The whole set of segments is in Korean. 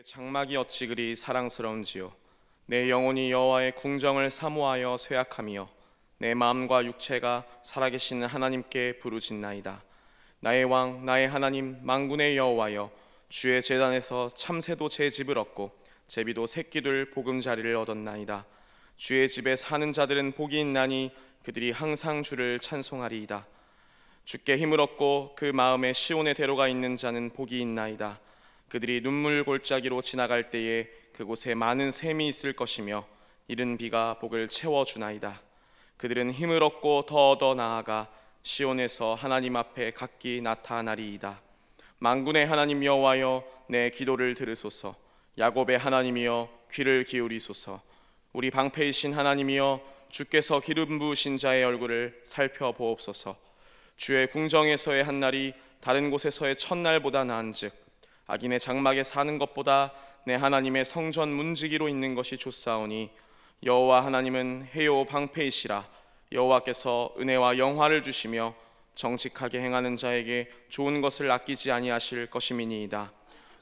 장막이 어찌 그리 사랑스러운지요. 내 영혼이 여호와의 궁정을 사모하여 쇠약하며 내 마음과 육체가 살아계시는 하나님께 부르짖나이다. 나의 왕 나의 하나님 만군의 여호와여, 주의 제단에서 참새도 제 집을 얻고 제비도 새끼들 보금자리를 얻었나이다. 주의 집에 사는 자들은 복이 있나니 그들이 항상 주를 찬송하리이다. 주께 힘을 얻고 그 마음에 시온의 대로가 있는 자는 복이 있나이다. 그들이 눈물 골짜기로 지나갈 때에 그곳에 많은 샘이 있을 것이며 이른 비가 복을 채워주나이다. 그들은 힘을 얻고 더 얻어 나아가 시온에서 하나님 앞에 각기 나타나리이다. 만군의 하나님 여호와여, 내 기도를 들으소서. 야곱의 하나님이여, 귀를 기울이소서. 우리 방패이신 하나님이여, 주께서 기름 부으신 자의 얼굴을 살펴보옵소서. 주의 궁정에서의 한 날이 다른 곳에서의 첫날보다 나은즉 악인의 장막에 사는 것보다 내 하나님의 성전 문지기로 있는 것이 좋사오니, 여호와 하나님은 해요 방패이시라. 여호와께서 은혜와 영화를 주시며 정직하게 행하는 자에게 좋은 것을 아끼지 아니하실 것임이니이다.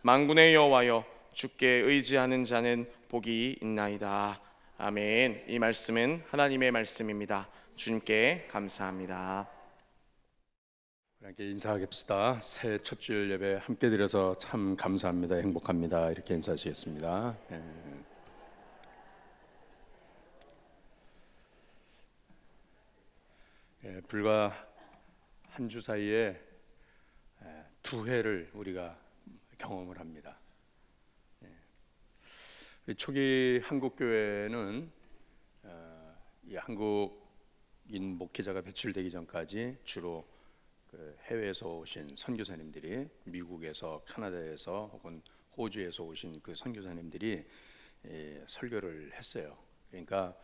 만군의 여호와여, 주께 의지하는 자는 복이 있나이다. 아멘. 이 말씀은 하나님의 말씀입니다. 주님께 감사합니다. 함께 인사하겠습니다. 새해 첫 주일 예배 함께 드려서 참 감사합니다. 행복합니다. 이렇게 인사하시겠습니다. 불과 한 주 사이에 두 해를 우리가 경험을 합니다. 초기 한국 교회는 이 한국인 목회자가 배출되기 전까지 주로 해외에서 오신 선교사님들이, 미국에서, 카나다에서 혹은 호주에서 오신 그 선교사님들이 설교를 했어요. 그러니까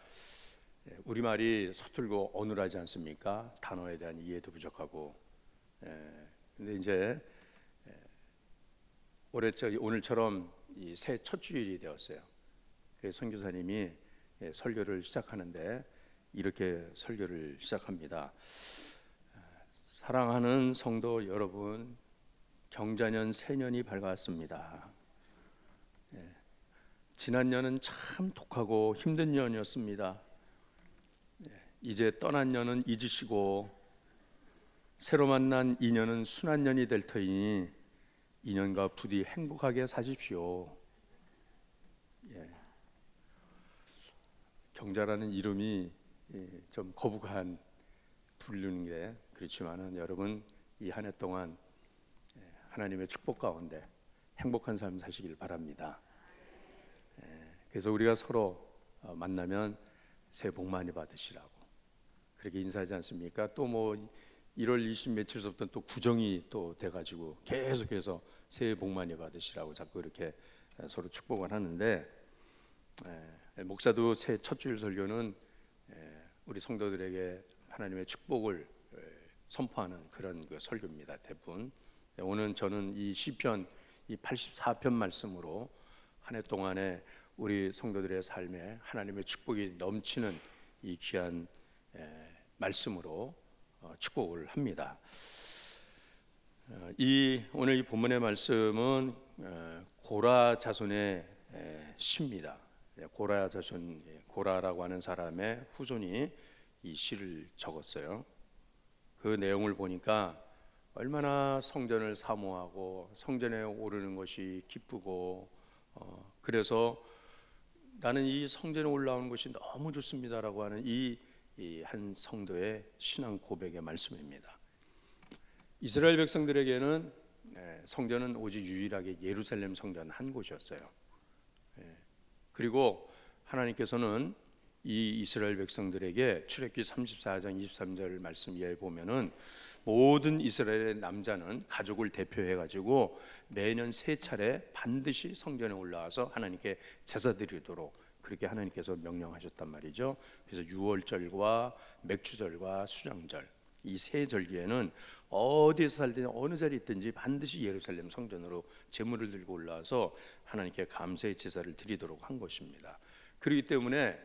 우리말이 서툴고 어눌하지 않습니까? 단어에 대한 이해도 부족하고. 근데 이제 오늘처럼 이 새해 첫 주일이 되었어요. 그래서 선교사님이 설교를 시작하는데 이렇게 설교를 시작합니다. 사랑하는 성도 여러분, 경자년 새년이 밝았습니다. 지난 년은 참 독하고 힘든 년이었습니다. 이제 떠난 년은 잊으시고 새로 만난 인연은 순한 년이 될 터이니 인연과 부디 행복하게 사십시오. 경자라는 이름이 좀 거북한 부르는 게 그렇지만은 여러분, 이 한 해 동안 하나님의 축복 가운데 행복한 삶 사시길 바랍니다. 그래서 우리가 서로 만나면 새해 복 많이 받으시라고 그렇게 인사하지 않습니까? 또 뭐 1월 20 며칠서부터 또 구정이 또 돼가지고 계속해서 새해 복 많이 받으시라고 자꾸 이렇게 서로 축복을 하는데, 목사도 새해 첫 주일 설교는 우리 성도들에게 하나님의 축복을 선포하는 그런 그 설교입니다. 대부분. 오늘 저는 이 시편 이 84편 말씀으로 한 해 동안에 우리 성도들의 삶에 하나님의 축복이 넘치는 이 귀한 말씀으로 축복을 합니다. 오늘 이 본문의 말씀은 고라 자손의 시입니다. 고라 자손, 고라라고 하는 사람의 후손이 이 시를 적었어요. 그 내용을 보니까 얼마나 성전을 사모하고 성전에 오르는 것이 기쁘고, 그래서 나는 이 성전에 올라오는 것이 너무 좋습니다라고 하는 이 한 성도의 신앙 고백의 말씀입니다. 이스라엘 백성들에게는 성전은 오직 유일하게 예루살렘 성전 한 곳이었어요. 그리고 하나님께서는 이 이스라엘 백성들에게 출애굽기 34장 23절 말씀 이하에 보면은 모든 이스라엘의 남자는 가족을 대표해 가지고 매년 세 차례 반드시 성전에 올라와서 하나님께 제사 드리도록 그렇게 하나님께서 명령하셨단 말이죠. 그래서 유월절과 맥주절과 수장절 이 세 절기에는 어디에서 살든지 어느 자리에 있든지 반드시 예루살렘 성전으로 제물을 들고 올라와서 하나님께 감사의 제사를 드리도록 한 것입니다. 그렇기 때문에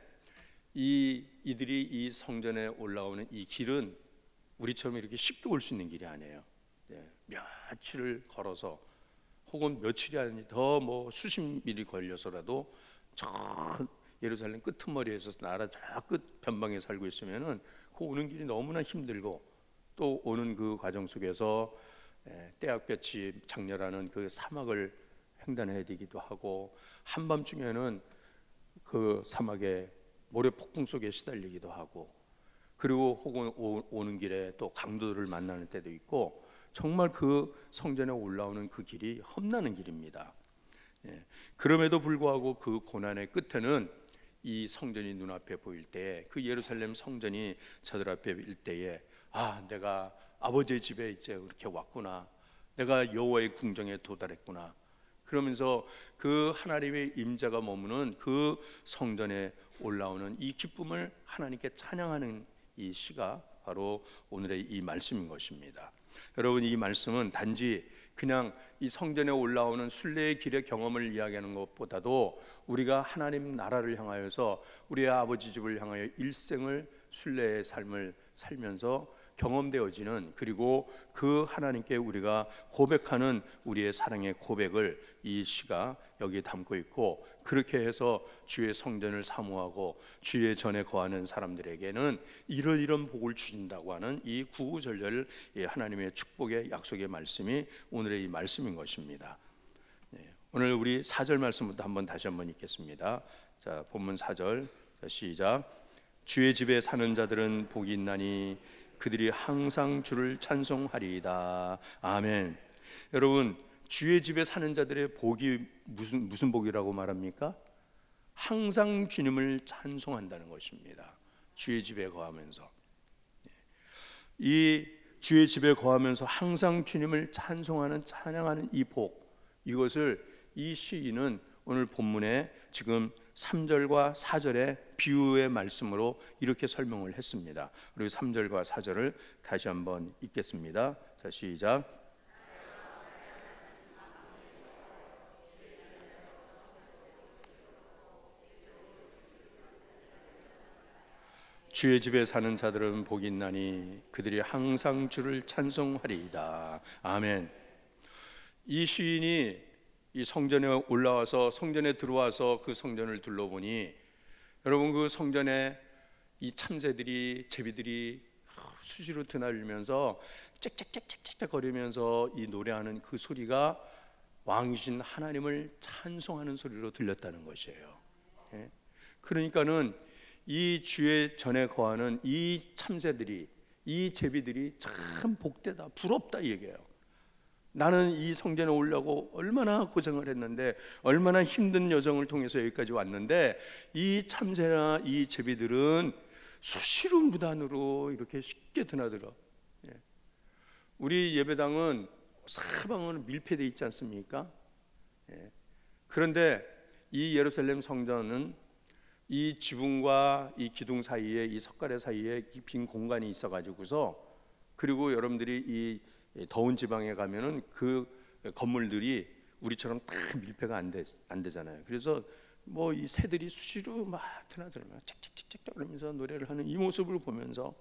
이들이 이 성전에 올라오는 이 길은 우리처럼 이렇게 쉽게 올 수 있는 길이 아니에요. 며칠을 걸어서 혹은 며칠이 아니 더 뭐 수십 일이 걸려서라도 저 예루살렘 끄트머리에서 나라 저 끝 변방에 살고 있으면은 그 오는 길이 너무나 힘들고, 또 오는 그 과정 속에서 떼약볕이 장렬하는 그 사막을 횡단해야 되기도 하고, 한밤중에는 그 사막의 모래 폭풍 속에 시달리기도 하고, 그리고 혹은 오는 길에 또 강도들을 만나는 때도 있고, 정말 그 성전에 올라오는 그 길이 험난한 길입니다. 그럼에도 불구하고 그 고난의 끝에는 이 성전이 눈앞에 보일 때, 그 예루살렘 성전이 저들 앞에 보일 때에, 아, 내가 아버지의 집에 이제 그렇게 왔구나, 내가 여호와의 궁정에 도달했구나, 그러면서 그 하나님의 임재가 머무는 그 성전에 올라오는 이 기쁨을 하나님께 찬양하는 이 시가 바로 오늘의 이 말씀인 것입니다. 여러분, 이 말씀은 단지 그냥 이 성전에 올라오는 순례의 길의 경험을 이야기하는 것보다도 우리가 하나님 나라를 향하여서 우리의 아버지 집을 향하여 일생을 순례의 삶을 살면서 경험되어지는, 그리고 그 하나님께 우리가 고백하는 우리의 사랑의 고백을 이 시가 여기에 담고 있고, 그렇게 해서 주의 성전을 사모하고 주의 전에 거하는 사람들에게는 이런 복을 주신다고 하는 이 구구절절 하나님의 축복의 약속의 말씀이 오늘의 이 말씀인 것입니다. 오늘 우리 4절 말씀부터 다시 한번 읽겠습니다. 자, 본문 4절, 시작. 주의 집에 사는 자들은 복이 있나니 그들이 항상 주를 찬송하리이다. 아멘. 여러분, 주의 집에 사는 자들의 복이 무슨 복이라고 말합니까? 항상 주님을 찬송한다는 것입니다. 주의 집에 거하면서, 이 주의 집에 거하면서 항상 주님을 찬양하는 이 복, 이것을 이 시인은 오늘 본문에 지금 3절과 4절의 비유의 말씀으로 이렇게 설명을 했습니다. 그리고 3절과 4절을 다시 한번 읽겠습니다. 자, 시작. 주의 집에 사는 자들은 복이 있나니 그들이 항상 주를 찬송하리이다. 아멘. 이 시인이 이 성전에 올라와서, 성전에 들어와서 그 성전을 둘러보니, 여러분, 그 성전에 이 참새들이, 제비들이 수시로 드나들면서 짹짹짹짹짹 거리면서 이 노래하는 그 소리가 왕이신 하나님을 찬송하는 소리로 들렸다는 것이에요. 그러니까는 이 주의 전에 거하는 이 참새들이, 이 제비들이 참 복되다, 부럽다 이 얘기예요. 나는 이 성전에 오려고 얼마나 고생을 했는데, 얼마나 힘든 여정을 통해서 여기까지 왔는데, 이 참새나 이 제비들은 수시로 무단으로 이렇게 쉽게 드나들어. 우리 예배당은 사방으로 밀폐되어 있지 않습니까? 그런데 이 예루살렘 성전은 이 지붕과 이 기둥 사이에, 이 석가래 사이에 빈 공간이 있어가지고서, 그리고 여러분들이 이 더운 지방에 가면은 그 건물들이 우리처럼 다 밀폐가 안 되잖아요. 그래서 뭐 이 새들이 수시로 막 드나들면 짹짹짹짹 그러면서 노래를 하는 이 모습을 보면서,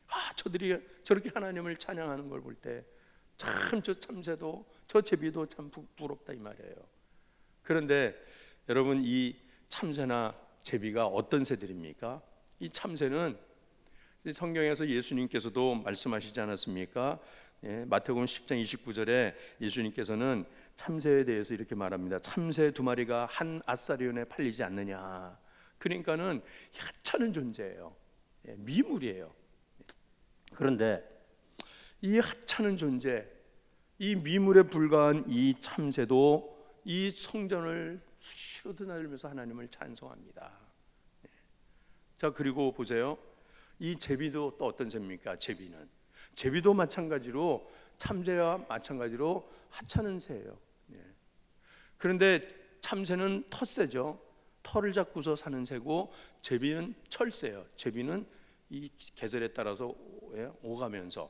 아, 저들이 저렇게 하나님을 찬양하는 걸 볼 때 참 저 참새도 저 제비도 참 부럽다 이 말이에요. 그런데 여러분, 이 참새나 제비가 어떤 새들입니까? 이 참새는 성경에서 예수님께서도 말씀하시지 않았습니까? 마태복음 10장 29절에 예수님께서는 참새에 대해서 이렇게 말합니다. 참새 두 마리가 한 아사리온에 팔리지 않느냐. 그러니까는 하찮은 존재예요. 미물이에요. 그런데 이 하찮은 존재, 이 미물에 불과한 이 참새도 이 성전을 수시로 드나들면서 하나님을 찬송합니다. 자, 그리고 보세요. 이 제비도 또 어떤 새입니까? 제비도 마찬가지로, 참새와 마찬가지로 하찮은 새예요. 그런데 참새는 텃새죠. 털을 잡고서 사는 새고, 제비는 철새예요. 제비는 이 계절에 따라서 오가면서,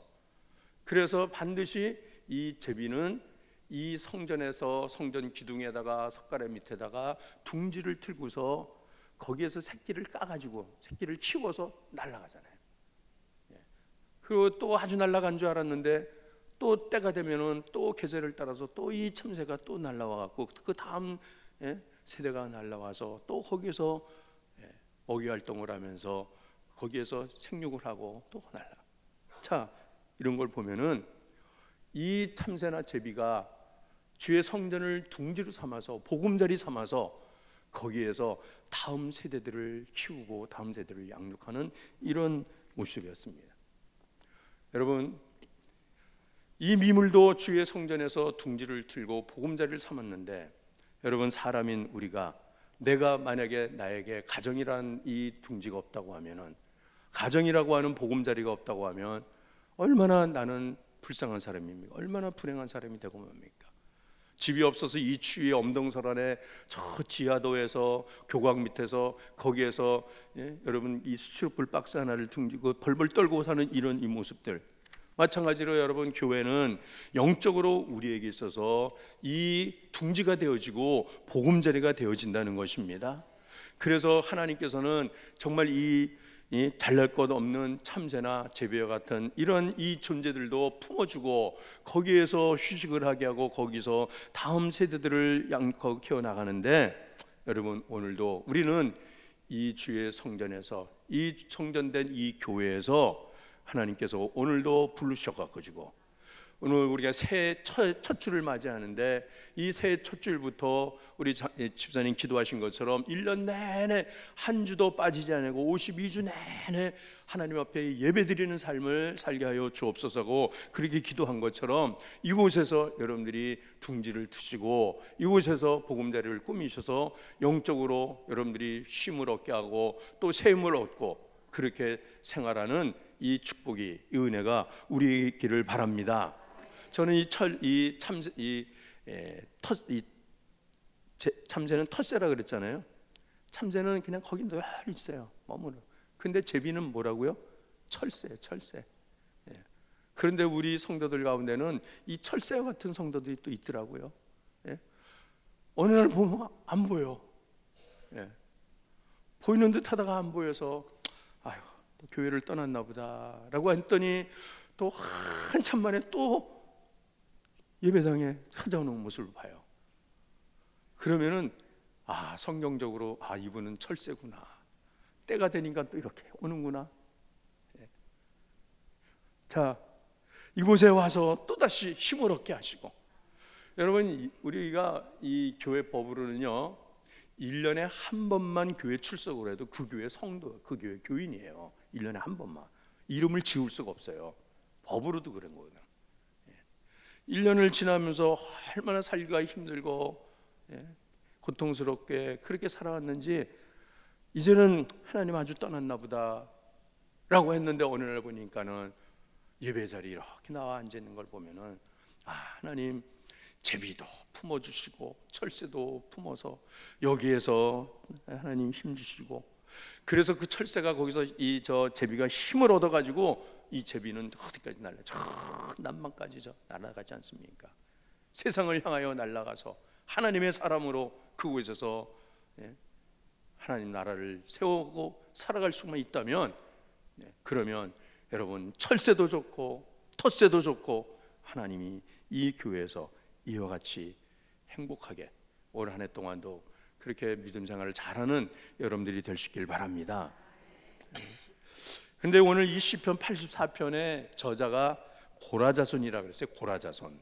그래서 반드시 이 제비는 이 성전에서, 성전 기둥에다가 석가래 밑에다가 둥지를 틀고서 거기에서 새끼를 까가지고 새끼를 키워서 날아가잖아요. 그리고 또 아주 날아간 줄 알았는데 또 때가 되면은 또 계절을 따라서 또 이 참새가 또 날라와 갖고 그 다음 세대가 날라와서 또 거기서 먹이 활동을 하면서 거기에서 생육을 하고 또 날라. 자, 이런 걸 보면은 이 참새나 제비가 주의 성전을 둥지로 삼아서 보금자리 삼아서 거기에서 다음 세대들을 키우고 다음 세대를 양육하는 이런 모습이었습니다. 여러분, 이 미물도 주의 성전에서 둥지를 틀고 보금자리를 삼았는데, 여러분, 사람인 우리가 내가 만약에 나에게 가정이란 이 둥지가 없다고 하면은, 가정이라고 하는 보금자리가 없다고 하면 얼마나 나는 불쌍한 사람입니까? 얼마나 불행한 사람이 되고 맙니까? 집이 없어서 이 추위에 엄동설안에 저 지하도에서 교각 밑에서 거기에서 여러분 이 스티로폴 박스 하나를 등지고 벌벌 떨고 사는 이런 이 모습들, 마찬가지로 여러분 교회는 영적으로 우리에게 있어서 이 둥지가 되어지고 보금자리가 되어진다는 것입니다. 그래서 하나님께서는 정말 이 잘날 것 없는 참새나 제비와 같은 이런 이 존재들도 품어주고 거기에서 휴식을 하게 하고 거기서 다음 세대들을 키워나가는데, 여러분 오늘도 우리는 이 주의 성전에서, 이 성전된 이 교회에서 하나님께서 오늘도 부르셔가지고, 오늘 우리가 새해 첫 주를 맞이하는데 이 새해 첫 주일부터 우리 집사님 기도하신 것처럼 1년 내내 한 주도 빠지지 않고 52주 내내 하나님 앞에 예배드리는 삶을 살게 하여 주옵소서고, 그렇게 기도한 것처럼 이곳에서 여러분들이 둥지를 트시고 이곳에서 보금자리를 꾸미셔서 영적으로 여러분들이 쉼을 얻게 하고 또 샘을 얻고 그렇게 생활하는 이 축복이, 이 은혜가 우리 있기를 바랍니다. 저는 참새는 텃새라 그랬잖아요. 참새는 그냥 거기 늘 있어요, 머무르. 근데 제비는 뭐라고요? 철새예요, 철새. 그런데 우리 성도들 가운데는 이 철새와 같은 성도들이 또 있더라고요. 어느 날 보면 안 보여. 보이는 듯 하다가 안 보여서 아유, 또 교회를 떠났나 보다라고 했더니 또 한참 만에 또 예배당에 찾아오는 모습을 봐요. 그러면은 성경적으로 이분은 철새구나, 때가 되니까 또 이렇게 오는구나. 자, 이곳에 와서 또다시 힘을 얻게 하시고, 여러분 우리가 이 교회 법으로는요 1년에 한 번만 교회 출석을 해도 그 교회 성도, 그 교회 교인이에요. 1년에 한 번만. 이름을 지울 수가 없어요. 법으로도 그런 거거든요. 1년을 지나면서 얼마나 살기가 힘들고 고통스럽게 그렇게 살아왔는지 이제는 하나님 아주 떠났나 보다 라고 했는데, 어느 날 보니까는 예배 자리에 이렇게 나와 앉아 있는 걸 보면은 하나님 제비도 품어주시고 철새도 품어서 여기에서 하나님 힘 주시고, 그래서 그 철새가 거기서 저 제비가 힘을 얻어가지고 이 제비는 어디까지 날라? 저 남방까지 저 날아가지 않습니까? 세상을 향하여 날아가서 하나님의 사람으로 그곳에서 하나님 나라를 세우고 살아갈 수만 있다면, 그러면 여러분 철새도 좋고 텃새도 좋고 하나님이 이 교회에서 이와 같이 행복하게 올 한 해 동안도 그렇게 믿음 생활을 잘하는 여러분들이 되시길 바랍니다. 그런데 오늘 이 시편 84편의 저자가 고라자손이라 그랬어요. 고라자손.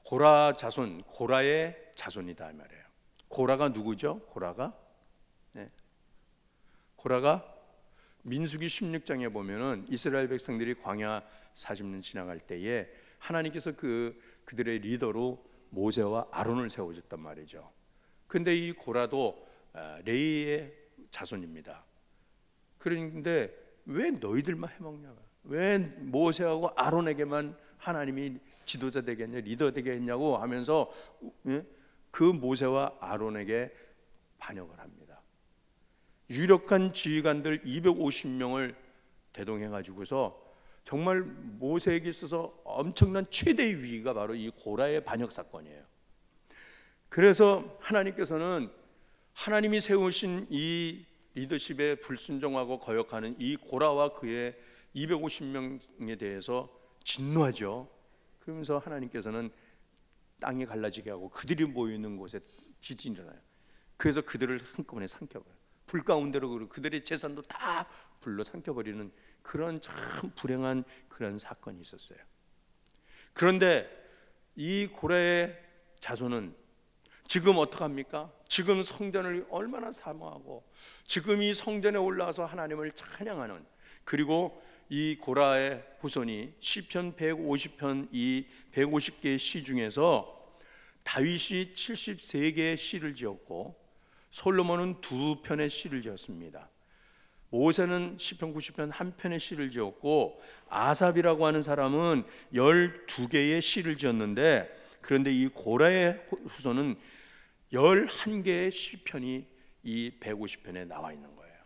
고라자손, 고라의 자손이다 이 말이에요. 고라가 누구죠? 고라가 민수기 16장에 보면은 이스라엘 백성들이 광야 40년 지나갈 때에 하나님께서 그들의 리더로 모세와 아론을 세워줬단 말이죠. 근데 이 고라도 레이의 자손입니다. 그런데 왜 너희들만 해먹냐, 왜 모세하고 아론에게만 하나님이 지도자 되게 했냐, 리더 되게 했냐고 하면서 그 모세와 아론에게 반역을 합니다. 유력한 지휘관들 250명을 대동해 가지고서 정말 모세에게 있어서 엄청난 최대의 위기가 바로 이 고라의 반역 사건이에요. 그래서 하나님께서는 하나님이 세우신 이 리더십에 불순종하고 거역하는 이 고라와 그의 250명에 대해서 진노하죠. 그러면서 하나님께서는 땅이 갈라지게 하고 그들이 모여 있는 곳에 지진이 일어나요. 그래서 그들을 한꺼번에 삼켜버려요. 불 가운데로 그들의 재산도 다 불로 삼켜버리는 그런 참 불행한 그런 사건이 있었어요. 그런데 이 고레의 자손은 지금 어떡합니까? 지금 성전을 얼마나 사모하고 지금 이 성전에 올라와서 하나님을 찬양하는, 그리고 이 고라의 후손이 시편 150편 이 150개의 시 중에서 다윗이 73개의 시를 지었고 솔로몬은 2편의 시를 지었습니다. 모세는 시편 90편 한 편의 시를 지었고 아삽이라고 하는 사람은 12개의 시를 지었는데, 그런데 이 고라의 후손은 11개의 시편이 이 150편에 나와 있는 거예요.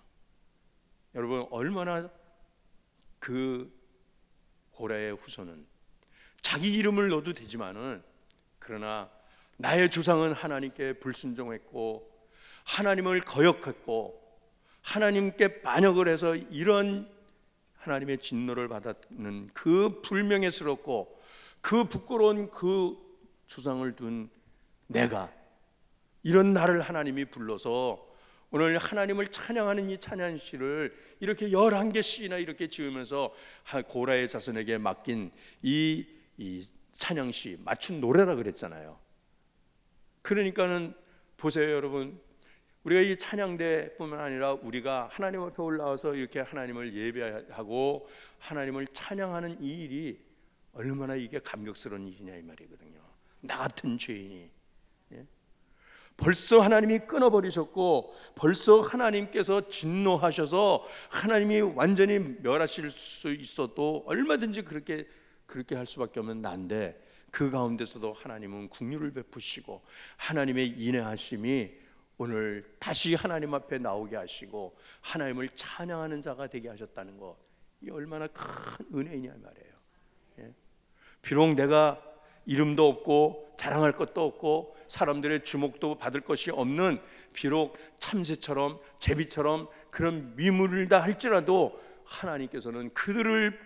여러분, 얼마나 그 고라의 후손은 자기 이름을 넣어도 되지만은, 그러나 나의 조상은 하나님께 불순종했고 하나님을 거역했고 하나님께 반역을 해서 이런 하나님의 진노를 받았는 그 불명예스럽고 그 부끄러운 그 조상을 둔 내가, 이런 나를 하나님이 불러서 오늘 하나님을 찬양하는 이 찬양시를 이렇게 11개씩이나 이렇게 지으면서 고라의 자손에게 맡긴 이 찬양시, 맞춘 노래라 그랬잖아요. 그러니까는 보세요 여러분, 우리가 이 찬양대뿐만 아니라 우리가 하나님 앞에 올라와서 이렇게 하나님을 예배하고 하나님을 찬양하는 이 일이 얼마나 이게 감격스러운 일이냐 이 말이거든요. 나 같은 죄인이, 벌써 하나님이 끊어버리셨고 벌써 하나님께서 진노하셔서 하나님이 완전히 멸하실 수 있어도 얼마든지 그렇게 할 수밖에 없는 난데, 그 가운데서도 하나님은 긍휼을 베푸시고 하나님의 인내하심이 오늘 다시 하나님 앞에 나오게 하시고 하나님을 찬양하는 자가 되게 하셨다는 것, 이 얼마나 큰 은혜이냐 말이에요. 비록 내가 이름도 없고 자랑할 것도 없고 사람들의 주목도 받을 것이 없는, 비록 참새처럼 제비처럼 그런 미물이다 할지라도 하나님께서는 그들을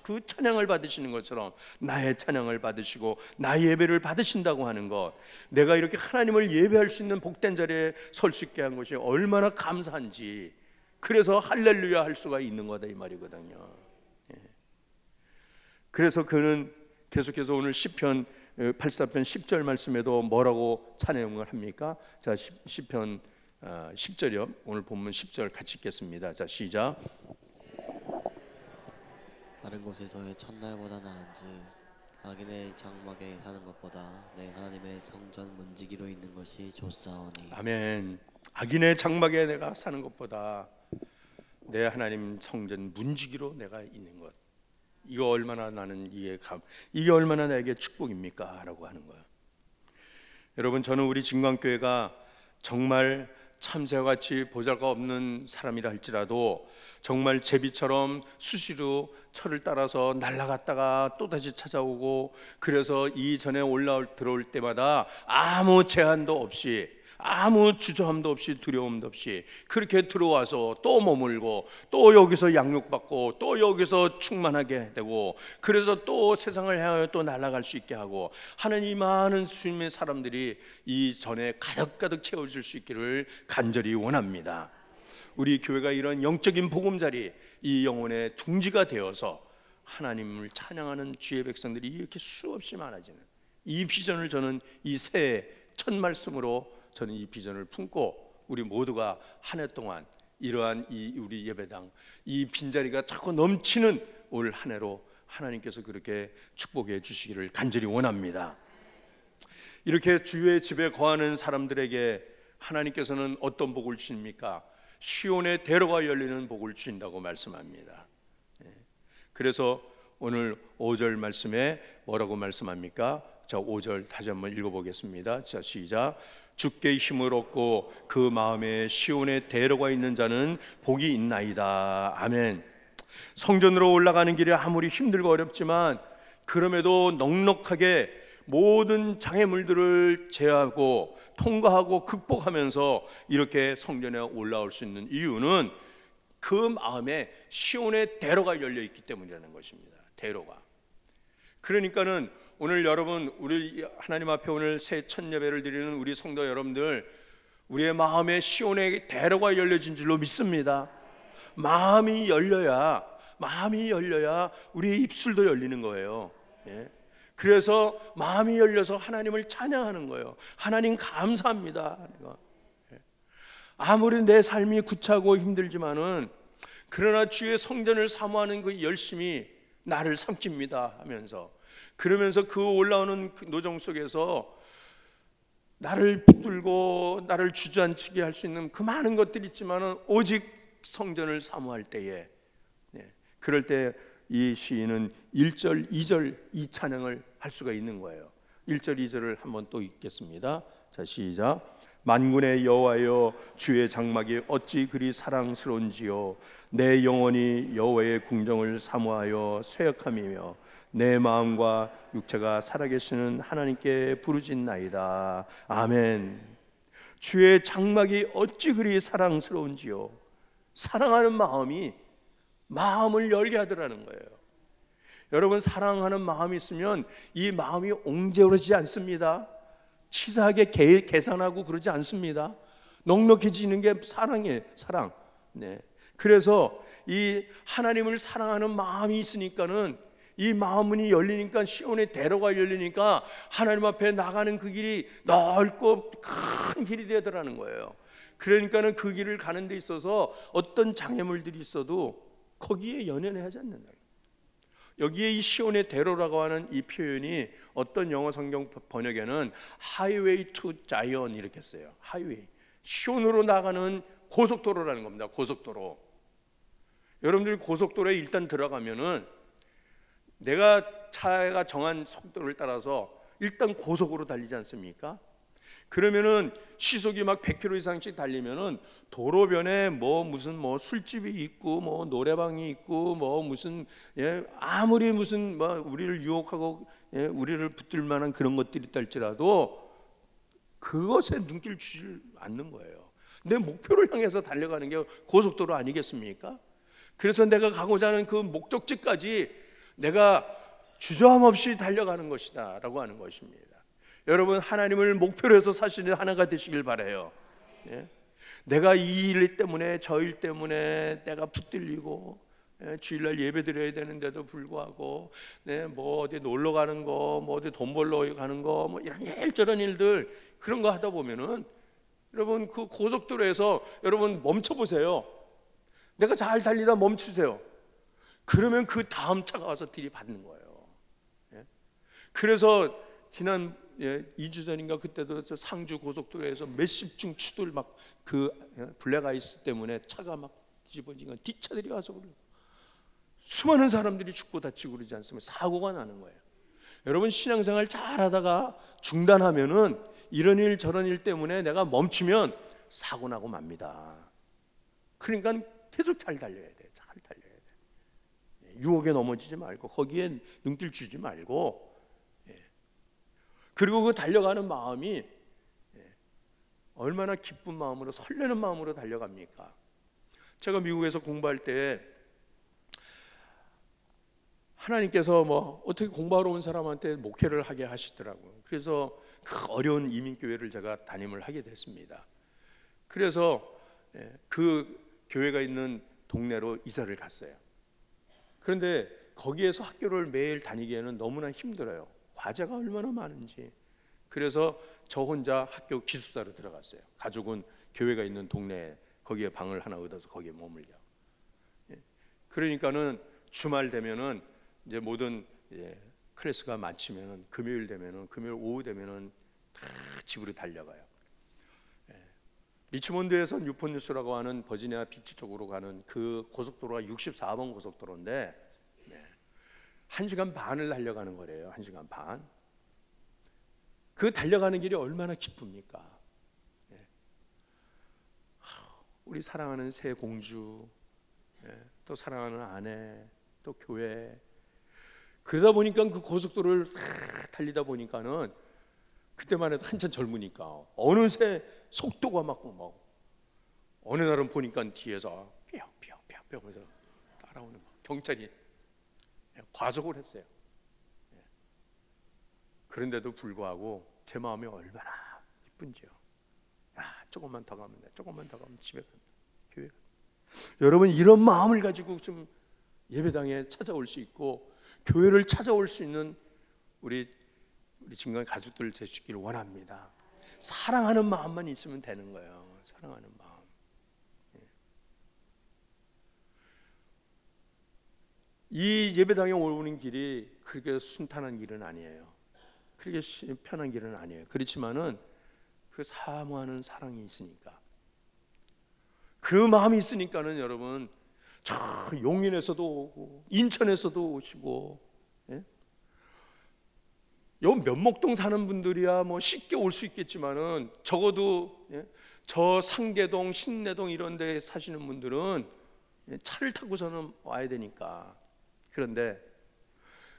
그 찬양을 받으시는 것처럼 나의 찬양을 받으시고 나의 예배를 받으신다고 하는 것, 내가 이렇게 하나님을 예배할 수 있는 복된 자리에 설 수 있게 한 것이 얼마나 감사한지, 그래서 할렐루야 할 수가 있는 거다 이 말이거든요. 그래서 그는 계속해서 오늘 시편 84편 10절 말씀에도 뭐라고 찬양을 합니까? 자, 시편 10절이요. 오늘 본문 10절 같이 읽겠습니다. 자, 시작. 다른 곳에서의 첫날보다 나은지 악인의 장막에 사는 것보다 내 하나님의 성전 문지기로 있는 것이 좋사오니. 아멘. 악인의 장막에 내가 사는 것보다 내 하나님 성전 문지기로 내가 있는 것, 이거 얼마나 나는 이게 얼마나 나에게 축복입니까? 라고 하는 거예요. 여러분, 저는 우리 진광교회가 정말 참새와 같이 보잘것없는 사람이라 할지라도 정말 제비처럼 수시로 철을 따라서 날아갔다가 또다시 찾아오고, 그래서 이 전에 들어올 때마다 아무 제한도 없이 아무 주저함도 없이 두려움도 없이 그렇게 들어와서 또 머물고 또 여기서 양육받고 또 여기서 충만하게 되고, 그래서 또 세상을 향하여 또 날아갈 수 있게 하고 하는 이 많은 수님의 사람들이 이 전에 가득가득 채워질 수 있기를 간절히 원합니다. 우리 교회가 이런 영적인 보금자리, 이 영혼의 둥지가 되어서 하나님을 찬양하는 주의 백성들이 이렇게 수없이 많아지는 이 비전을 저는 이 새해 첫 말씀으로 저는 이 비전을 품고 우리 모두가 한 해 동안 이러한 이 우리 예배당 이 빈자리가 자꾸 넘치는 올 한 해로 하나님께서 그렇게 축복해 주시기를 간절히 원합니다. 이렇게 주의 집에 거하는 사람들에게 하나님께서는 어떤 복을 주십니까? 시온의 대로가 열리는 복을 주신다고 말씀합니다. 그래서 오늘 5절 말씀에 뭐라고 말씀합니까? 자, 5절 다시 한번 읽어보겠습니다. 자, 시작. 주께 힘을 얻고 그 마음에 시온의 대로가 있는 자는 복이 있나이다. 아멘. 성전으로 올라가는 길이 아무리 힘들고 어렵지만 그럼에도 넉넉하게 모든 장애물들을 제하고 통과하고 극복하면서 이렇게 성전에 올라올 수 있는 이유는 그 마음에 시온의 대로가 열려 있기 때문이라는 것입니다. 대로가. 그러니까는 오늘 여러분, 우리 하나님 앞에 오늘 새 첫 예배를 드리는 우리 성도 여러분들, 우리의 마음에 시온의 대로가 열려진 줄로 믿습니다. 마음이 열려야 우리의 입술도 열리는 거예요. 예. 그래서 마음이 열려서 하나님을 찬양하는 거예요. 하나님 감사합니다. 아무리 내 삶이 구차고 힘들지만은 그러나 주의 성전을 사모하는 그 열심이 나를 삼킵니다 하면서, 그러면서 그 올라오는 그 노정 속에서 나를 붙들고 나를 주저앉히게 할 수 있는 그 많은 것들이 있지만은 오직 성전을 사모할 때에, 그럴 때 이 시인은 1절, 2절 이 찬양을 할 수가 있는 거예요. 1절, 2절을 한번 또 읽겠습니다. 자, 시작. 만군의 여호와여, 주의 장막이 어찌 그리 사랑스러운지요. 내 영혼이 여호와의 궁정을 사모하여 쇠약함이며 내 마음과 육체가 살아계시는 하나님께 부르짖나이다. 아멘. 주의 장막이 어찌 그리 사랑스러운지요. 사랑하는 마음이 마음을 열게 하더라는 거예요. 여러분, 사랑하는 마음이 있으면 이 마음이 옹졸해지지 않습니다. 치사하게 계산하고 그러지 않습니다. 넉넉해지는 게 사랑이에요. 사랑. 네. 그래서 이 하나님을 사랑하는 마음이 있으니까는, 이 마음문이 열리니까, 시온의 대로가 열리니까 하나님 앞에 나가는 그 길이 넓고 큰 길이 되더라는 거예요. 그러니까는 그 길을 가는 데 있어서 어떤 장애물들이 있어도 거기에 연연하지 않는다. 여기에 이 시온의 대로라고 하는 이 표현이 어떤 영어 성경 번역에는 Highway to Zion 이렇게 써요. 하이웨이, 시온으로 나가는 고속도로라는 겁니다. 고속도로. 여러분들이 고속도로에 일단 들어가면은 내가 차가 정한 속도를 따라서 일단 고속으로 달리지 않습니까? 그러면은 시속이 막 100km 이상씩 달리면은 도로변에 무슨 술집이 있고 노래방이 있고 무슨 아무리 무슨 우리를 유혹하고 우리를 붙들 만한 그런 것들이 있다 할지라도 그것에 눈길 주지 않는 거예요. 내 목표를 향해서 달려가는 게 고속도로 아니겠습니까? 그래서 내가 가고자 하는 그 목적지까지 내가 주저함 없이 달려가는 것이다 라고 하는 것입니다. 여러분, 하나님을 목표로 해서 사시는 하나가 되시길 바라요. 내가 이 일 때문에 저 일 때문에 내가 붙들리고 주일날 예배 드려야 되는데도 불구하고 어디 놀러 가는 거, 어디 돈 벌러 가는 거, 이런 일저런 일들, 그런 거 하다 보면은 여러분, 그 고속도로에서 여러분 멈춰 보세요. 내가 잘 달리다 멈추세요. 그러면 그 다음 차가 와서 들이받는 거예요. 그래서 지난 2주 전인가 그때도 저 상주 고속도로에서 몇십 중 추돌 막 그 블랙아이스 때문에 차가 막 뒤집어지니까 뒷차들이 와서 수많은 사람들이 죽고 다치고 그러지 않습니까? 사고가 나는 거예요. 여러분, 신앙생활 잘하다가 중단하면은 이런 일 저런 일 때문에 내가 멈추면 사고 나고 맙니다. 그러니까 계속 잘 달려야 돼. 잘 달려야 돼. 유혹에 넘어지지 말고, 거기에 눈길 주지 말고, 그리고 그 달려가는 마음이 얼마나 기쁜 마음으로, 설레는 마음으로 달려갑니까? 제가 미국에서 공부할 때 하나님께서 어떻게 공부하러 온 사람한테 목회를 하게 하시더라고요. 그래서 그 어려운 이민교회를 제가 담임을 하게 됐습니다. 그래서 그 교회가 있는 동네로 이사를 갔어요. 그런데 거기에서 학교를 매일 다니기에는 너무나 힘들어요. 과제가 얼마나 많은지. 그래서 저 혼자 학교 기숙사로 들어갔어요. 가족은 교회가 있는 동네에 거기에 방을 하나 얻어서 거기에 머물려. 그러니까는 주말 되면은 이제 모든 클래스가 마치면은 금요일 되면은, 금요일 오후 되면은 다 집으로 달려가요. 리치몬드에서 뉴폰뉴스라고 하는 버지니아 비치 쪽으로 가는 그 고속도로가 64번 고속도로인데 1시간 반을 달려가는 거래요. 1시간 반. 그 달려가는 길이 얼마나 기쁩니까? 우리 사랑하는 새 공주, 또 사랑하는 아내, 또 교회. 그러다 보니까 그 고속도로를 달리다 보니까는 그때만 해도 한참 젊으니까 어느새 속도가 막 어느 날은 보니까 뒤에서 뿅뿅뿅뿅 하면서 따라오는 경찰이 과속을 했어요. 그런데도 불구하고 제 마음이 얼마나 기쁜지요. 조금만 더 가면 돼. 조금만 더 가면 집에 간다. 교회. 여러분, 이런 마음을 가지고 좀 예배당에 찾아올 수 있고 교회를 찾아올 수 있는 우리 진강의 가족들 되시기를 원합니다. 사랑하는 마음만 있으면 되는 거예요. 사랑하는 마음. 이 예배당에 오는 길이 그렇게 순탄한 길은 아니에요. 그렇게 편한 길은 아니에요. 그렇지만은 그 사모하는 사랑이 있으니까, 그 마음이 있으니까는 여러분, 저 용인에서도 오고 인천에서도 오시고, 예? 요 면목동 사는 분들이야 뭐 쉽게 올 수 있겠지만은 적어도, 예? 저 상계동, 신내동 이런 데 사시는 분들은 차를 타고서는 와야 되니까. 그런데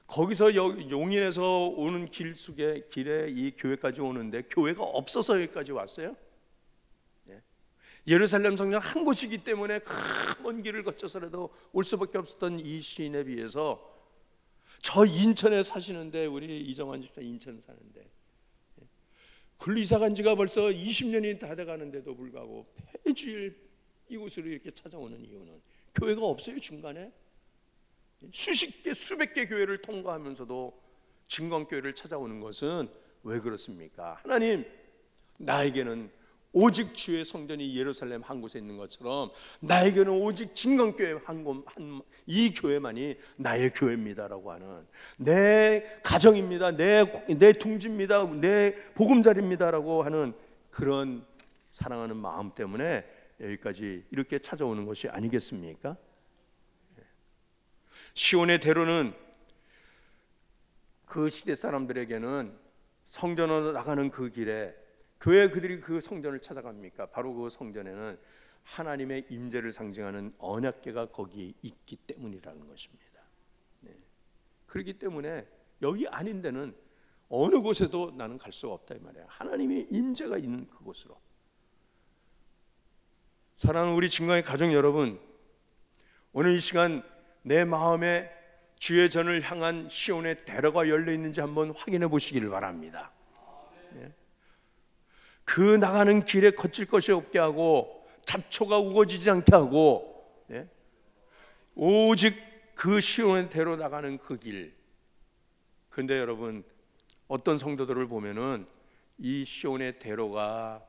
거기서 용인에서 오는 길 속에 길에 이 교회까지 오는데 교회가 없어서 여기까지 왔어요. 예루살렘 성전 한 곳이기 때문에 먼 길을 거쳐서라도 올 수밖에 없었던 이 시인에 비해서 저 인천에 사시는데, 우리 이정환 집사 인천 사는데 글로 이사 간 지가 벌써 20년이 다 돼가는데도 불구하고 매주일 이곳으로 이렇게 찾아오는 이유는 교회가 없어요. 중간에 수십 개 수백 개 교회를 통과하면서도 진광교회를 찾아오는 것은 왜 그렇습니까? 하나님, 나에게는 오직 주의 성전이 예루살렘 한 곳에 있는 것처럼 나에게는 오직 진광교회 이 교회만이 나의 교회입니다라고 하는, 내 가정입니다, 내 둥지입니다, 내 보금자리입니다라고 하는 그런 사랑하는 마음 때문에 여기까지 이렇게 찾아오는 것이 아니겠습니까? 시온의 대로는 그 시대 사람들에게는 성전으로 나가는 그 길에, 왜 그들이 그 성전을 찾아갑니까? 바로 그 성전에는 하나님의 임재를 상징하는 언약궤가 거기에 있기 때문이라는 것입니다. 그렇기 때문에 여기 아닌 데는 어느 곳에도 나는 갈 수가 없다 이 말이에요. 하나님의 임재가 있는 그곳으로. 사랑하는 우리 진강의 가족 여러분, 오늘 이 시간 내 마음에 주의 전을 향한 시온의 대로가 열려 있는지 한번 확인해 보시기를 바랍니다. 그 나가는 길에 거칠 것이 없게 하고 잡초가 우거지지 않게 하고, 오직 그 시온의 대로 나가는 그 길. 그런데 여러분, 어떤 성도들을 보면은 이 시온의 대로가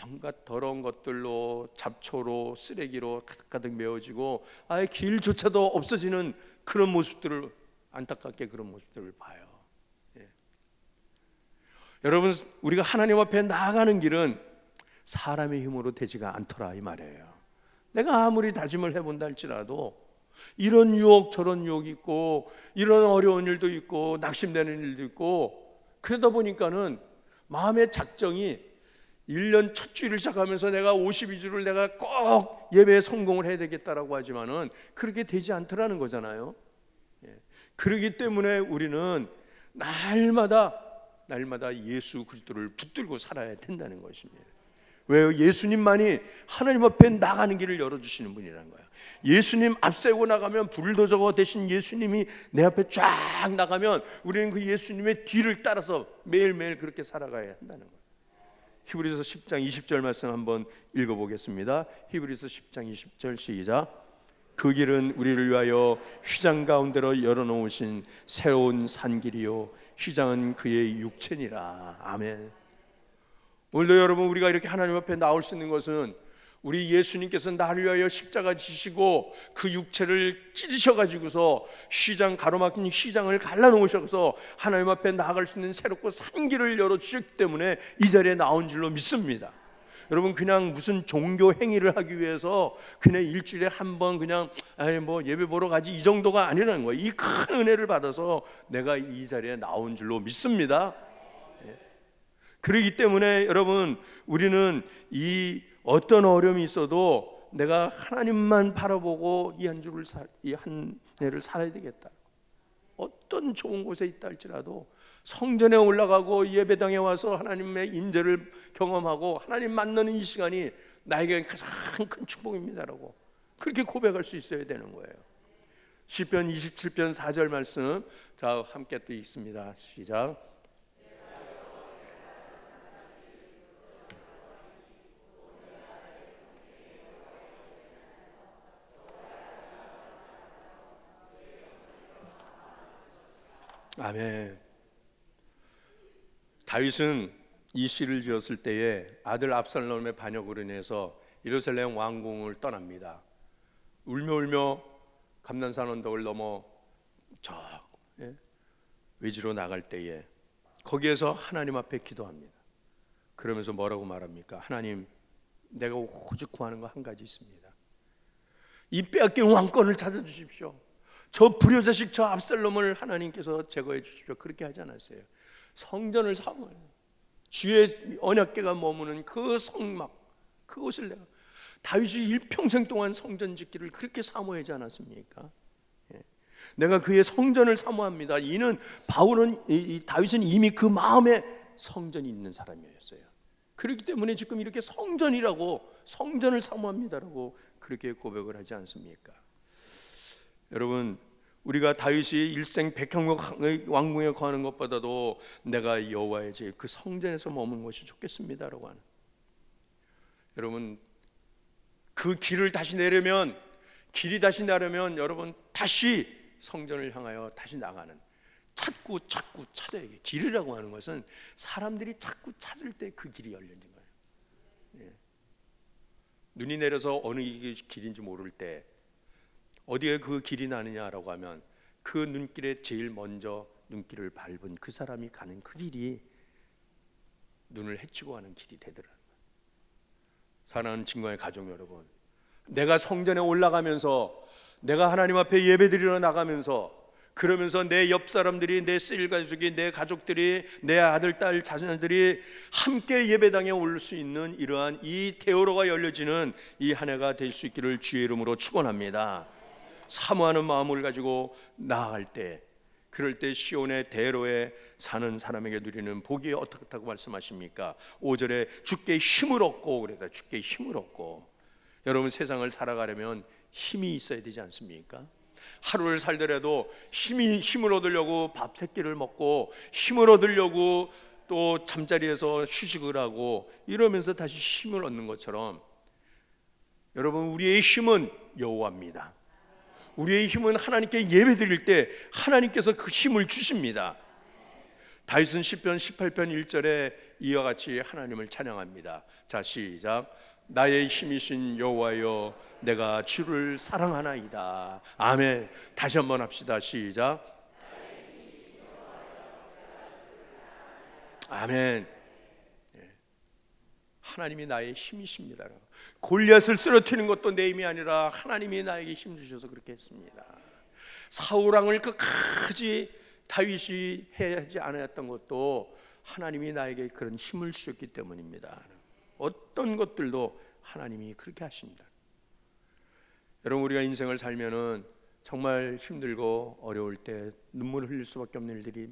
온갖 더러운 것들로, 잡초로, 쓰레기로 가득 메워지고 아예 길조차도 없어지는 그런 모습들을, 안타깝게 그런 모습들을 봐요. 여러분, 우리가 하나님 앞에 나아가는 길은 사람의 힘으로 되지가 않더라 이 말이에요. 내가 아무리 다짐을 해본다 할지라도 이런 유혹 저런 유혹이 있고, 이런 어려운 일도 있고, 낙심되는 일도 있고, 그러다 보니까는 마음의 작정이 1년 첫 주일을 시작하면서 내가 52주를 내가 꼭 예배에 성공을 해야 되겠다라고 하지만은 그렇게 되지 않더라는 거잖아요. 그렇기 때문에 우리는 날마다 예수 그리스도를 붙들고 살아야 된다는 것입니다. 왜요? 예수님만이 하나님 앞에 나가는 길을 열어주시는 분이라는 거예요. 예수님 앞세고 나가면, 불도저가 되신 예수님이 내 앞에 쫙 나가면 우리는 그 예수님의 뒤를 따라서 매일매일 그렇게 살아가야 한다는 거예요. 히브리서 10장 20절 말씀 한번 읽어보겠습니다. 히브리서 10장 20절 시작. 그 길은 우리를 위하여 휘장 가운데로 열어놓으신 새로운 산길이요 휘장은 그의 육체니라. 아멘. 오늘도 여러분, 우리가 이렇게 하나님 앞에 나올 수 있는 것은 우리 예수님께서 나를 위하여 십자가 지시고 그 육체를 찢으셔가지고서 휘장, 가로막힌 휘장을 갈라놓으셔서 하나님 앞에 나아갈 수 있는 새롭고 산 길을 열어주셨기 때문에 이 자리에 나온 줄로 믿습니다. 여러분, 그냥 무슨 종교 행위를 하기 위해서 그냥 일주일에 한 번 그냥 뭐 예배 보러 가지 이 정도가 아니라는 거예요. 이 큰 은혜를 받아서 내가 이 자리에 나온 줄로 믿습니다. 그렇기 때문에 여러분, 우리는 이 어떤 어려움이 있어도 내가 하나님만 바라보고 이 한 해를 살아야 되겠다. 어떤 좋은 곳에 있다 할지라도 성전에 올라가고 예배당에 와서 하나님의 임재를 경험하고 하나님 만나는 이 시간이 나에게 가장 큰 축복입니다라고 그렇게 고백할 수 있어야 되는 거예요. 시편 27편 4절 말씀, 자 함께 또 읽습니다. 시작. 아멘. 다윗은 이 시를 지었을 때에 아들 압살롬의 반역으로 인해서 예루살렘 왕궁을 떠납니다. 울며 감난산 언덕을 넘어 저 외지로 나갈 때에 거기에서 하나님 앞에 기도합니다. 그러면서 뭐라고 말합니까? 하나님, 내가 오직 구하는 거 한 가지 있습니다. 이 빼앗긴 왕권을 찾아주십시오. 저 불효자식 저 압살롬을 하나님께서 제거해 주십시오. 그렇게 하지 않았어요. 성전을 사모해요. 주의 언약궤가 머무는 그 성막, 그곳을 내가, 다윗이 일평생 동안 성전 짓기를 그렇게 사모하지 않았습니까? 내가 그의 성전을 사모합니다. 이는 다윗은 이미 그 마음에 성전이 있는 사람이었어요. 그렇기 때문에 지금 이렇게 성전을 사모합니다라고 그렇게 고백을 하지 않습니까? 여러분, 우리가 다윗이 일생 백향목의 왕궁에 거하는 것보다도 내가 여호와의 집 그 성전에서 머무는 것이 좋겠습니다라고 하는, 여러분, 그 길이 다시 나려면 여러분 다시 성전을 향하여 다시 나가는, 자꾸 찾아야 돼. 길이라고 하는 것은 사람들이 자꾸 찾을 때 그 길이 열리는 거예요. 눈이 내려서 어느 길인지 모를 때 어디에 그 길이 나느냐라고 하면 그 눈길에 제일 먼저 눈길을 밟은 그 사람이 가는 그 길이 눈을 헤치고 가는 길이 되더라고요. 사랑하는 친구의 가족 여러분, 내가 성전에 올라가면서, 내가 하나님 앞에 예배드리러 나가면서, 그러면서 내 옆 사람들이, 내 셀 가족이, 내 가족들이, 내 아들, 딸, 자녀들이 함께 예배당에 올 수 있는 이러한 이 대오로가 열려지는 이 한 해가 될 수 있기를 주의 이름으로 축원합니다. 사모하는 마음을 가지고 나아갈 때, 그럴 때 시온의 대로에 사는 사람에게 누리는 복이 어떻다고 말씀하십니까? 5절에 주께 힘을 얻고, 그래서 주께 힘을 얻고. 여러분, 세상을 살아가려면 힘이 있어야 되지 않습니까? 하루를 살더라도 힘을 얻으려고 밥 세 끼를 먹고, 힘을 얻으려고 또 잠자리에서 휴식을 하고 이러면서 다시 힘을 얻는 것처럼, 여러분, 우리의 힘은 여호와입니다. 우리의 힘은 하나님께 예배드릴 때 하나님께서 그 힘을 주십니다. 다윗은 시편 18편 1절에 이와 같이 하나님을 찬양합니다. 자, 시작. 나의 힘이신 여호와여, 내가 주를 사랑하나이다. 아멘. 다시 한번 합시다. 시작. 아멘. 하나님이 나의 힘이십니다. 골리앗을 쓰러뜨리는 것도 내 힘이 아니라 하나님이 나에게 힘 주셔서 그렇게 했습니다. 사울왕을 끝까지 다윗이 해야지 않았던 것도 하나님이 나에게 그런 힘을 주셨기 때문입니다. 어떤 것들도 하나님이 그렇게 하십니다. 여러분, 우리가 인생을 살면은 정말 힘들고 어려울 때 눈물을 흘릴 수밖에 없는 일들이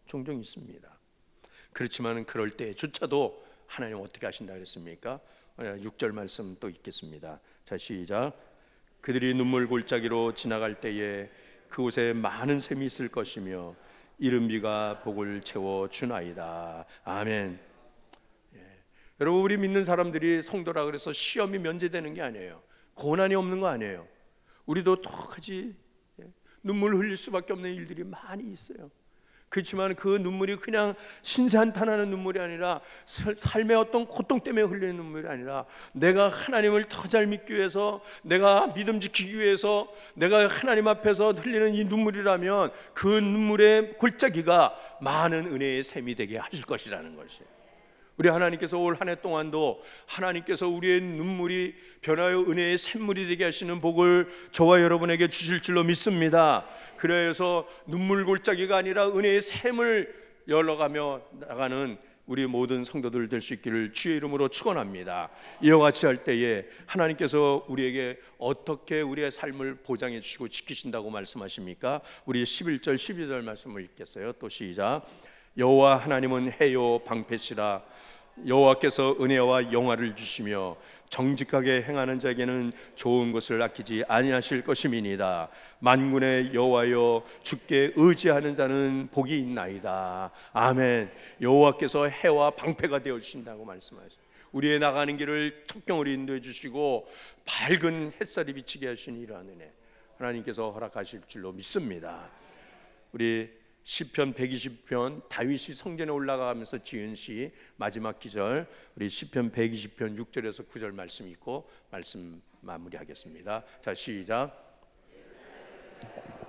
종종 있습니다. 그렇지만 그럴 때조차도 하나님 어떻게 하신다 그랬습니까? 6절 말씀 또 읽겠습니다. 자, 시작. 그들이 눈물 골짜기로 지나갈 때에 그곳에 많은 샘이 있을 것이며 이른 비가 복을 채워 주나이다. 아멘. 여러분, 우리 믿는 사람들이 성도라 그래서 시험이 면제되는 게 아니에요. 고난이 없는 거 아니에요. 우리도 똑같이 눈물 흘릴 수밖에 없는 일들이 많이 있어요. 그렇지만 그 눈물이 그냥 신세한탄하는 눈물이 아니라 삶의 어떤 고통 때문에 흘리는 눈물이 아니라 내가 하나님을 더 잘 믿기 위해서, 내가 믿음 지키기 위해서 내가 하나님 앞에서 흘리는 이 눈물이라면 그 눈물의 골짜기가 많은 은혜의 샘이 되게 하실 것이라는 것이에요. 우리 하나님께서 올 한 해 동안도 하나님께서 우리의 눈물이 변하여 은혜의 샘물이 되게 하시는 복을 저와 여러분에게 주실 줄로 믿습니다. 그래서 눈물 골짜기가 아니라 은혜의 샘을 열어가며 나가는 우리 모든 성도들 될 수 있기를 주의 이름으로 축원합니다. 이와 같이 할 때에 하나님께서 우리에게 어떻게 우리의 삶을 보장해 주시고 지키신다고 말씀하십니까? 우리 11절 12절 말씀을 읽겠어요. 또 시작. 여호와 하나님은 해요 방패시라. 여호와께서 은혜와 영화를 주시며 정직하게 행하는 자에게는 좋은 것을 아끼지 아니하실 것임이니이다. 만군의 여호와여, 주께 의지하는 자는 복이 있나이다. 아멘. 여호와께서 해와 방패가 되어 주신다고 말씀하셨습니다. 우리의 나가는 길을 첩경으로 인도해 주시고 밝은 햇살이 비치게 하시는 이러한 은혜 하나님께서 허락하실 줄로 믿습니다. 우리 시편 120편 다윗이 성전에 올라가면서 지은 시 마지막 기절, 우리 시편 120편 6절에서 9절 말씀 있고 말씀 마무리하겠습니다. 자, 시작.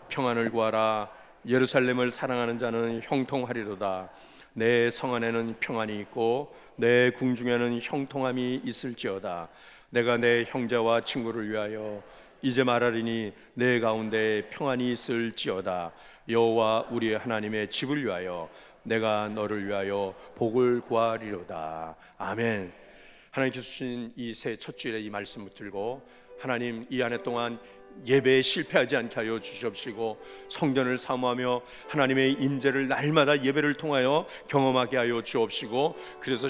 평안을 구하라. 예루살렘을 사랑하는 자는 형통하리로다. 내 성 안에는 평안이 있고 내 궁중에는 형통함이 있을지어다. 내가 내 형제와 친구를 위하여 이제 말하리니 내 가운데 평안이 있을지어다. 여호와 우리 하나님의 집을 위하여 내가 너를 위하여 복을 구하리로다. 아멘. 하나님께서 주신 이 새 첫 주일에 이 말씀 붙들고 하나님 이 한 해 동안 예배에 실패하지 않게 하여 주시옵시고 성전을 사모하며 하나님의 임재를 날마다 예배를 통하여 경험하게 하여 주옵시고 그래서